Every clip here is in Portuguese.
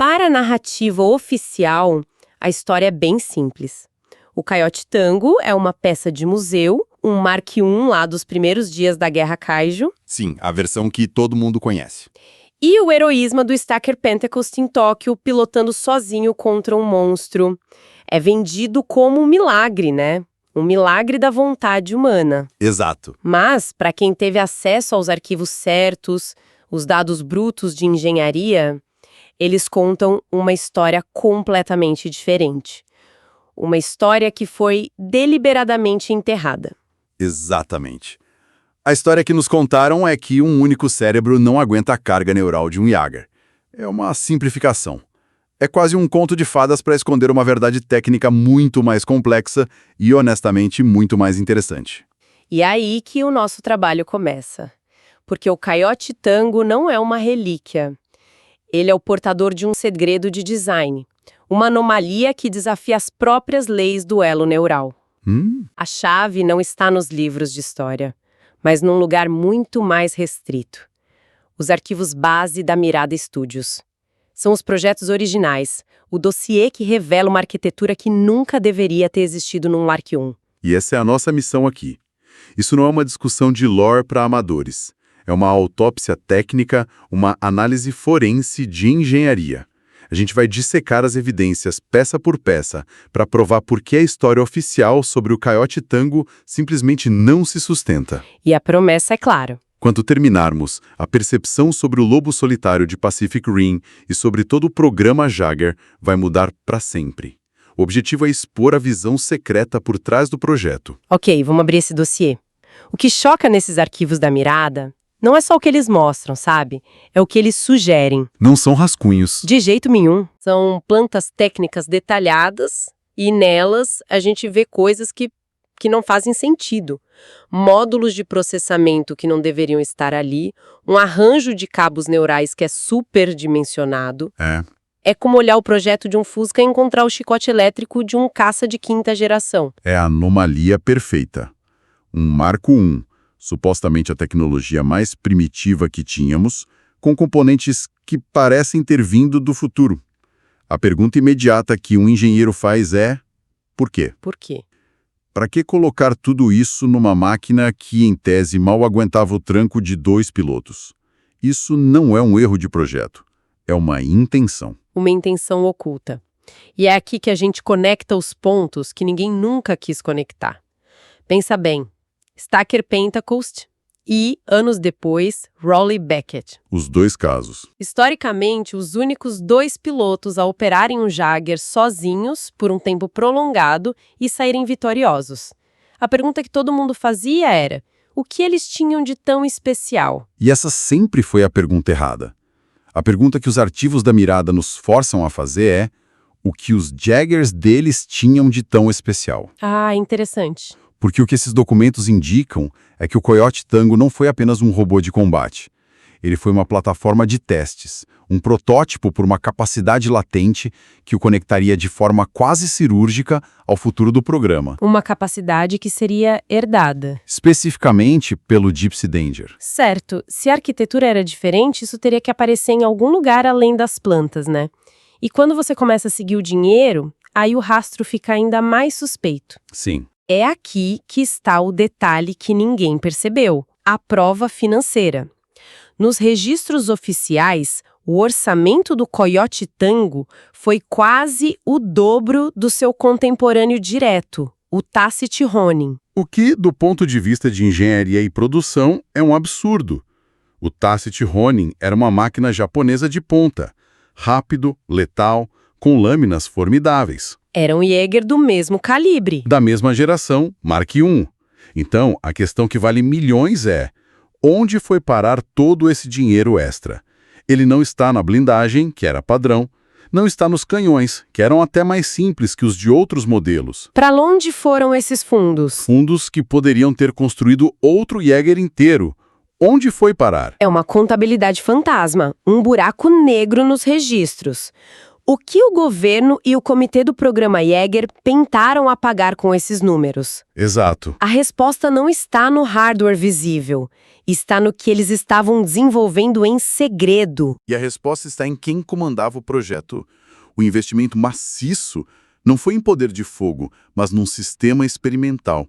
Para a narrativa oficial, a história é bem simples. O Coyote Tango é uma peça de museu, um Mark I lá dos primeiros dias da Guerra Kaiju. Sim, a versão que todo mundo conhece. E o heroísmo do Stacker Pentecost em Tóquio, pilotando sozinho contra um monstro. É vendido como um milagre, né? Um milagre da vontade humana. Exato. Mas, para quem teve acesso aos arquivos certos, os dados brutos de engenharia, eles contam uma história completamente diferente. Uma história que foi deliberadamente enterrada. Exatamente. A história que nos contaram é que um único cérebro não aguenta a carga neural de um Jaeger. É uma simplificação. É quase um conto de fadas para esconder uma verdade técnica muito mais complexa e, honestamente, muito mais interessante. E é aí que o nosso trabalho começa. Porque o Coyote Tango não é uma relíquia. Ele é o portador de um segredo de design. Uma anomalia que desafia as próprias leis do elo neural. A chave não está nos livros de história, mas num lugar muito mais restrito. Os arquivos base da Mirada Studios. São os projetos originais, o dossiê que revela uma arquitetura que nunca deveria ter existido num Mark I. E essa é a nossa missão aqui. Isso não é uma discussão de lore para amadores. É uma autópsia técnica, uma análise forense de engenharia. A gente vai dissecar as evidências peça por peça para provar por que a história oficial sobre o Coyote Tango simplesmente não se sustenta. E a promessa é clara. Quando terminarmos, a percepção sobre o lobo solitário de Pacific Rim e sobre todo o programa Jaeger vai mudar para sempre. O objetivo é expor a visão secreta por trás do projeto. Ok, vamos abrir esse dossiê. O que choca nesses arquivos da Mirada não é só o que eles mostram, sabe? É o que eles sugerem. Não são rascunhos. De jeito nenhum. São plantas técnicas detalhadas e nelas a gente vê coisas que não fazem sentido. Módulos de processamento que não deveriam estar ali, um arranjo de cabos neurais que é superdimensionado. É como olhar o projeto de um Fusca e encontrar o chicote elétrico de um caça de quinta geração. É a anomalia perfeita. Um Marco I, supostamente a tecnologia mais primitiva que tínhamos, com componentes que parecem ter vindo do futuro. A pergunta imediata que um engenheiro faz é: por quê? Por quê? Para que colocar tudo isso numa máquina que, em tese, mal aguentava o tranco de 2 pilotos? Isso não é um erro de projeto. É uma intenção. Uma intenção oculta. E é aqui que a gente conecta os pontos que ninguém nunca quis conectar. Pensa bem. Stacker Pentecost e, anos depois, Raleigh Beckett. Os dois casos. Historicamente, os únicos 2 pilotos a operarem um Jaeger sozinhos por um tempo prolongado e saírem vitoriosos. A pergunta que todo mundo fazia era: o que eles tinham de tão especial? E essa sempre foi a pergunta errada. A pergunta que os arquivos da Mirada nos forçam a fazer é: o que os Jaegers deles tinham de tão especial? Ah, interessante. Porque o que esses documentos indicam é que o Coyote Tango não foi apenas um robô de combate. Ele foi uma plataforma de testes, um protótipo por uma capacidade latente que o conectaria de forma quase cirúrgica ao futuro do programa. Uma capacidade que seria herdada. Especificamente pelo Gypsy Danger. Certo. Se a arquitetura era diferente, isso teria que aparecer em algum lugar além das plantas, né? E quando você começa a seguir o dinheiro, aí o rastro fica ainda mais suspeito. Sim. É aqui que está o detalhe que ninguém percebeu: a prova financeira. Nos registros oficiais, o orçamento do Coyote Tango foi quase o dobro do seu contemporâneo direto, o Tacit Ronin. O que, do ponto de vista de engenharia e produção, é um absurdo. O Tacit Ronin era uma máquina japonesa de ponta, rápido, letal, com lâminas formidáveis. Era um Jaeger do mesmo calibre. Da mesma geração, Mark I. Então, a questão que vale milhões é: onde foi parar todo esse dinheiro extra? Ele não está na blindagem, que era padrão, não está nos canhões, que eram até mais simples que os de outros modelos. Para onde foram esses fundos? Fundos que poderiam ter construído outro Jaeger inteiro. Onde foi parar? É uma contabilidade fantasma, um buraco negro nos registros. O que o governo e o comitê do programa Jaeger tentaram apagar com esses números? Exato. A resposta não está no hardware visível. Está no que eles estavam desenvolvendo em segredo. E a resposta está em quem comandava o projeto. O investimento maciço não foi em poder de fogo, mas num sistema experimental.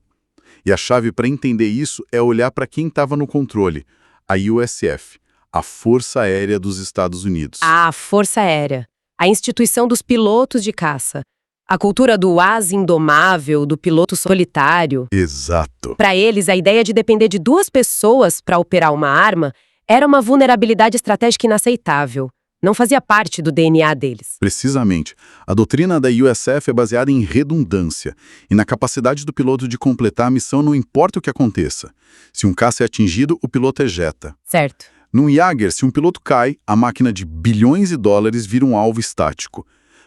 E a chave para entender isso é olhar para quem estava no controle, a USF, a Força Aérea dos Estados Unidos. A Força Aérea, a instituição dos pilotos de caça. A cultura do asa indomável, do piloto solitário. Exato. Para eles, a ideia de depender de duas pessoas para operar uma arma era uma vulnerabilidade estratégica inaceitável. Não fazia parte do DNA deles. Precisamente. A doutrina da USF é baseada em redundância e na capacidade do piloto de completar a missão não importa o que aconteça. Se um caça é atingido, o piloto ejeta. Certo. Num Jaeger, se um piloto cai, a máquina de bilhões de dólares vira um alvo estático.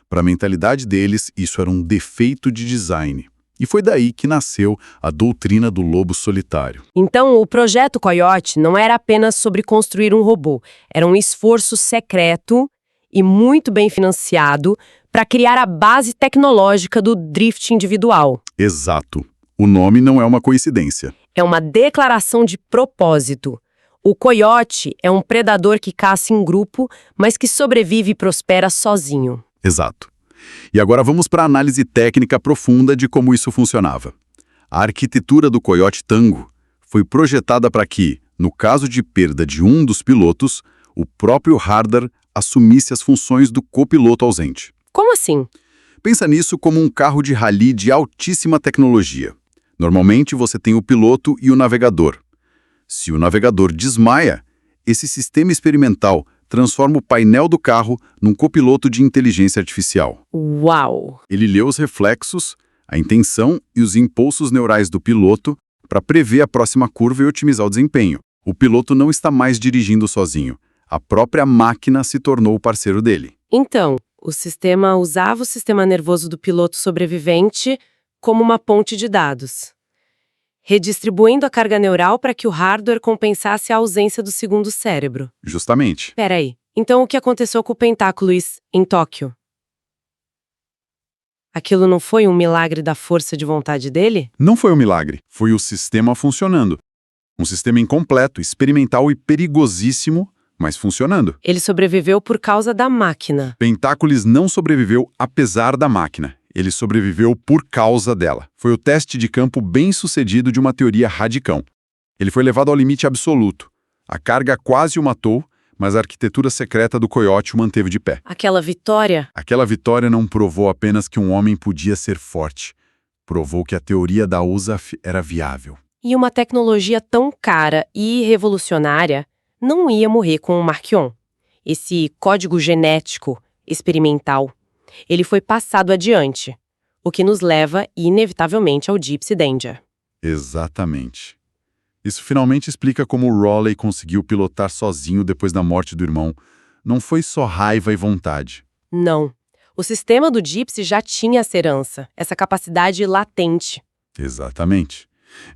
Para a mentalidade deles, isso era um defeito de design. E foi daí que nasceu a doutrina do lobo solitário. Então, o projeto Coyote não era apenas sobre construir um robô. Era um esforço secreto e muito bem financiado para criar a base tecnológica do drift individual. Exato. O nome não é uma coincidência. É uma declaração de propósito. O coiote é um predador que caça em grupo, mas que sobrevive e prospera sozinho. Exato. E agora vamos para a análise técnica profunda de como isso funcionava. A arquitetura do Coyote Tango foi projetada para que, no caso de perda de um dos pilotos, o próprio hardware assumisse as funções do copiloto ausente. Como assim? Pensa nisso como um carro de rally de altíssima tecnologia. Normalmente você tem o piloto e o navegador. Se o navegador desmaia, esse sistema experimental transforma o painel do carro num copiloto de inteligência artificial. Uau! Ele lê os reflexos, a intenção e os impulsos neurais do piloto para prever a próxima curva e otimizar o desempenho. O piloto não está mais dirigindo sozinho. A própria máquina se tornou o parceiro dele. Então, o sistema usava o sistema nervoso do piloto sobrevivente como uma ponte de dados, redistribuindo a carga neural para que o hardware compensasse a ausência do segundo cérebro. Justamente. Peraí, então o que aconteceu com o Pentáculo em Tóquio? Aquilo não foi um milagre da força de vontade dele? Não foi um milagre, foi o sistema funcionando. Um sistema incompleto, experimental e perigosíssimo, mas funcionando. Ele sobreviveu por causa da máquina. Pentáculos não sobreviveu apesar da máquina. Ele sobreviveu por causa dela. Foi o teste de campo bem-sucedido de uma teoria radicão. Ele foi levado ao limite absoluto. A carga quase o matou, mas a arquitetura secreta do Coyote o manteve de pé. Aquela vitória? Aquela vitória não provou apenas que um homem podia ser forte. Provou que a teoria da USAF era viável. E uma tecnologia tão cara e revolucionária não ia morrer com o Mark I. Esse código genético experimental. Ele foi passado adiante, o que nos leva, inevitavelmente, ao Gypsy Danger. Exatamente. Isso finalmente explica como o Raleigh conseguiu pilotar sozinho depois da morte do irmão. Não foi só raiva e vontade. Não. O sistema do Gypsy já tinha essa herança, essa capacidade latente. Exatamente.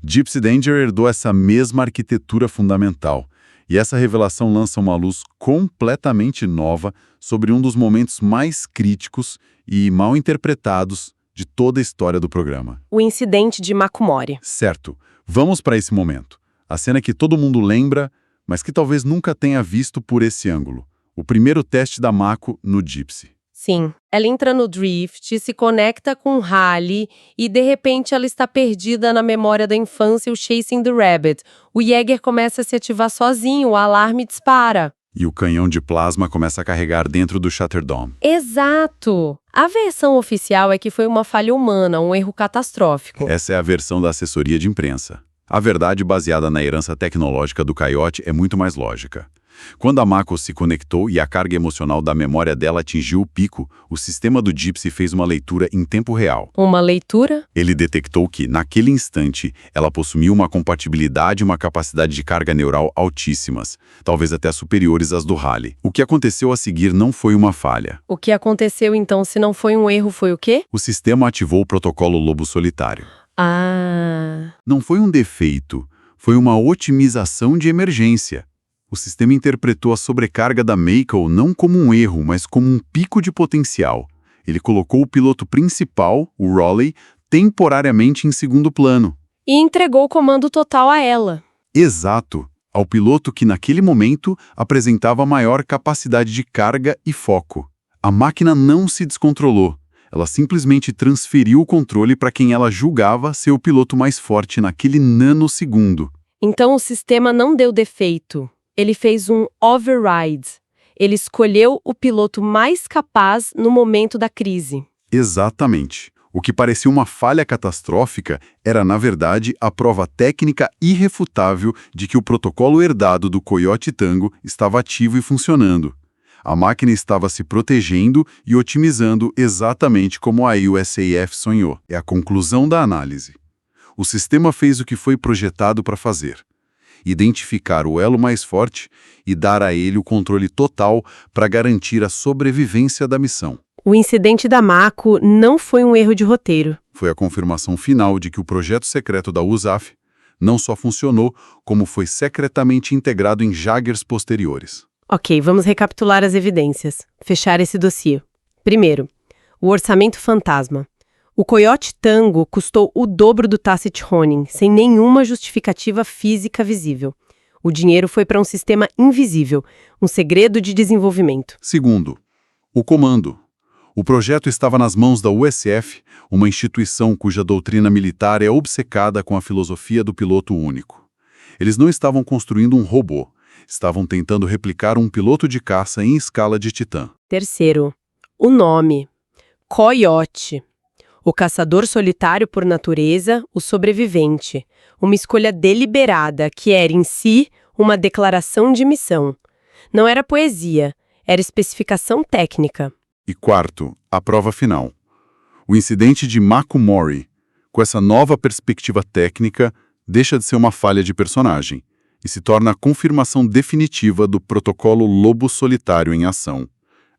Gypsy Danger herdou essa mesma arquitetura fundamental. E essa revelação lança uma luz completamente nova sobre um dos momentos mais críticos e mal interpretados de toda a história do programa. O incidente de Makumori. Certo. Vamos para esse momento. A cena que todo mundo lembra, mas que talvez nunca tenha visto por esse ângulo. O primeiro teste da Mako no Gypsy. Sim, ela entra no drift, se conecta com o rally e de repente ela está perdida na memória da infância, o Chasing the Rabbit. O Jaeger começa a se ativar sozinho, o alarme dispara. E o canhão de plasma começa a carregar dentro do Shatterdome. Exato! A versão oficial é que foi uma falha humana, um erro catastrófico. Essa é a versão da assessoria de imprensa. A verdade baseada na herança tecnológica do Coyote é muito mais lógica. Quando a Mako se conectou e a carga emocional da memória dela atingiu o pico, o sistema do Gypsy fez uma leitura em tempo real. Uma leitura? Ele detectou que, naquele instante, ela possuía uma compatibilidade e uma capacidade de carga neural altíssimas, talvez até superiores às do Raleigh. O que aconteceu a seguir não foi uma falha. O que aconteceu então, se não foi um erro, foi o quê? O sistema ativou o protocolo Lobo Solitário. Ah... Não foi um defeito, foi uma otimização de emergência. O sistema interpretou a sobrecarga da Mako não como um erro, mas como um pico de potencial. Ele colocou o piloto principal, o Raleigh, temporariamente em segundo plano. E entregou o comando total a ela. Exato. ao piloto que naquele momento apresentava maior capacidade de carga e foco. A máquina não se descontrolou. Ela simplesmente transferiu o controle para quem ela julgava ser o piloto mais forte naquele nanosegundo. Então o sistema não deu defeito. Ele fez um override. Ele escolheu o piloto mais capaz no momento da crise. Exatamente. O que parecia uma falha catastrófica era, na verdade, a prova técnica irrefutável de que o protocolo herdado do Coiote Tango estava ativo e funcionando. A máquina estava se protegendo e otimizando exatamente como a USAF sonhou. É a conclusão da análise. O sistema fez o que foi projetado para fazer: identificar o elo mais forte e dar a ele o controle total para garantir a sobrevivência da missão. O incidente da Mako não foi um erro de roteiro. Foi a confirmação final de que o projeto secreto da USAF não só funcionou, como foi secretamente integrado em Jaggers posteriores. Ok, vamos recapitular as evidências. Fechar esse dossiê. Primeiro, o orçamento fantasma. O Coiote Tango custou o dobro do Tacit Honing, sem nenhuma justificativa física visível. O dinheiro foi para um sistema invisível, um segredo de desenvolvimento. Segundo, o comando. O projeto estava nas mãos da USF, uma instituição cuja doutrina militar é obcecada com a filosofia do piloto único. Eles não estavam construindo um robô, estavam tentando replicar um piloto de caça em escala de Titã. Terceiro, o nome. Coiote. O caçador solitário por natureza, o sobrevivente. Uma escolha deliberada que era, em si, uma declaração de missão. Não era poesia, era especificação técnica. E quarto, a prova final. O incidente de Mako Mori, com essa nova perspectiva técnica, deixa de ser uma falha de personagem e se torna a confirmação definitiva do protocolo Lobo Solitário em ação,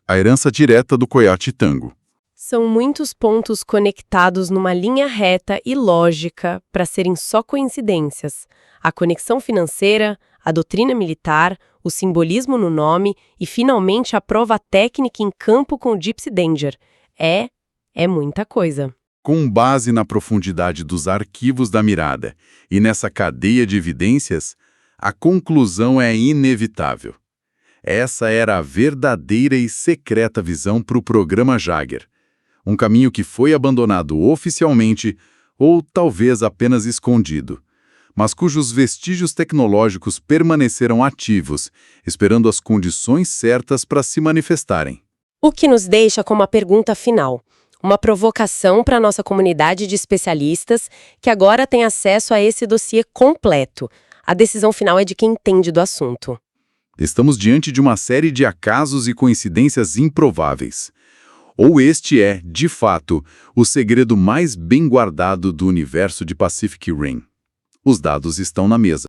a herança direta do Coiote Tango. São muitos pontos conectados numa linha reta e lógica para serem só coincidências. A conexão financeira, a doutrina militar, o simbolismo no nome e, finalmente, a prova técnica em campo com o Gypsy Danger. É muita coisa. Com base na profundidade dos arquivos da mirada e nessa cadeia de evidências, a conclusão é inevitável. Essa era a verdadeira e secreta visão para o programa Jagger. Um caminho que foi abandonado oficialmente ou talvez apenas escondido, mas cujos vestígios tecnológicos permaneceram ativos, esperando as condições certas para se manifestarem. O que nos deixa com uma pergunta final. Uma provocação para a nossa comunidade de especialistas que agora tem acesso a esse dossiê completo. A decisão final é de quem entende do assunto. Estamos diante de uma série de acasos e coincidências improváveis. Ou este é, de fato, o segredo mais bem guardado do universo de Pacific Rim. Os dados estão na mesa.